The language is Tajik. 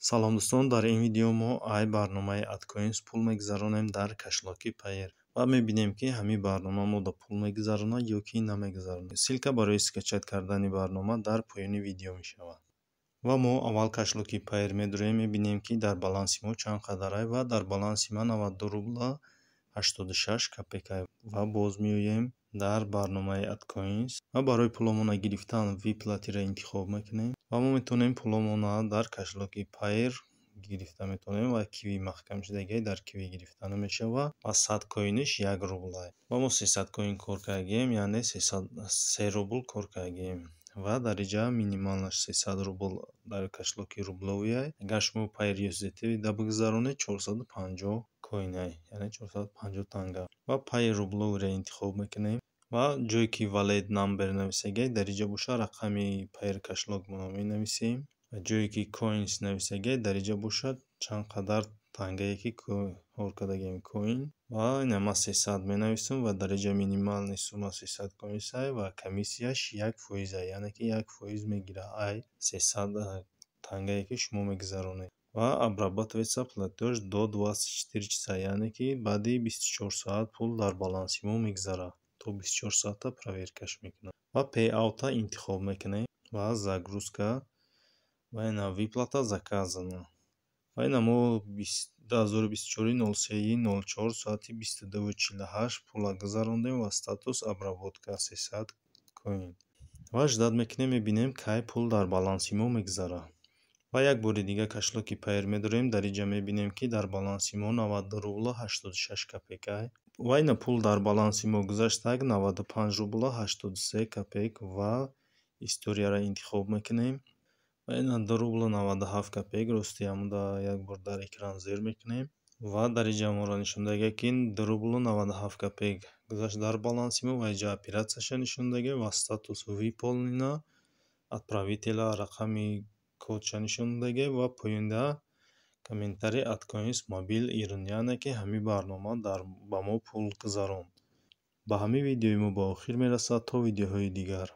Салом дӯстон, дар ин видео мо ай барномаи AdCoins пул мегзаронем дар кашлоки Payeer ва мебинем ки ҳамин барнома мода пул мегзаронад ё ки намегзаронад. Ссилка барои скачат кардани барнома дар поёни видео мешавад. Ва мо аввал кашлоки Payeer медурем, мебинем ки дар баланси мо чанд қадар ай ва дар баланси ман 92 рубла 86 копейка. Ва боз меоем дар барномаи AdCoins ва барои пуломона гирифтан виплатиро интихоб мекунем ва мо метавонем пуломона дар кашлоки Payeer гирифта метавонем ва киви маҳкам шудаги дар киви гирифта намешавад ва 100 коиниш 1 рубл. Ва мо 300 коин кор кардем, яъне 3 рубл кор кардем ва дариҷа минималаш 300 рубл дар кашлоки рубловӣ ай. Агар шумо Payeer USDT да бигзаронед 450 коин ай, яъне 450 танга. Ва Payeer рубловиро интихоб мекунем ва ҷое ки Wallet number нависаги дариҷа боша рақами Payeer кашлокро менависем ва ҷое ки Coins нависаги дариҷа бошад чанд қадар тангае ки кор кардагем коин ва ина ман 300 менависам ва дариҷа минимални сума 300 коинс ай ва комиссияш 1% ай, яъне ки 1% мегирад ай 300 тангае ки шумо мегзаронед. Ва обрабатывается платеж до 24 часа, яъне ки баъди 24 соат пул дар баланси мо мегзарад. То 24 соата проверкаш мекунад. Ва Payout интихоб мекунем ва загрузка ва ина виплата заказана. Ва ина мо 2024-03-04 соати 22:48 пула гузарондем ва статус обработка 300 коин. Ва ждат мекунем, мебинем кай пул дар баланси мо мегзарад. Ва як бори дига кашлоки Payeer медурем, дариҷа мебинем ки дар баланси мо 92 рубла 86 копейка ай. Ва ина пул дар баланси мо гузаштаг 95 рубла 83 копейк ва историяро интихоб мекунем. Ва ина 2 рубла 97 копейк ростиамуда як бор дар экран зер мекунем ва дариҷа моро нишон даги ки 2 рубла 97 копейк гузашт дар баланси мо ва инҷа оператсияша нишон даги ва статус выполнено, отправителя рақами кодша нишон даги ва поёнда комментарий AdCoins мобил ирн, яъне ки ҳамин барнома ба мо пул гузаронд. Ба ҳамин видеои мо ба охир мерасад. То видеоҳои дигар.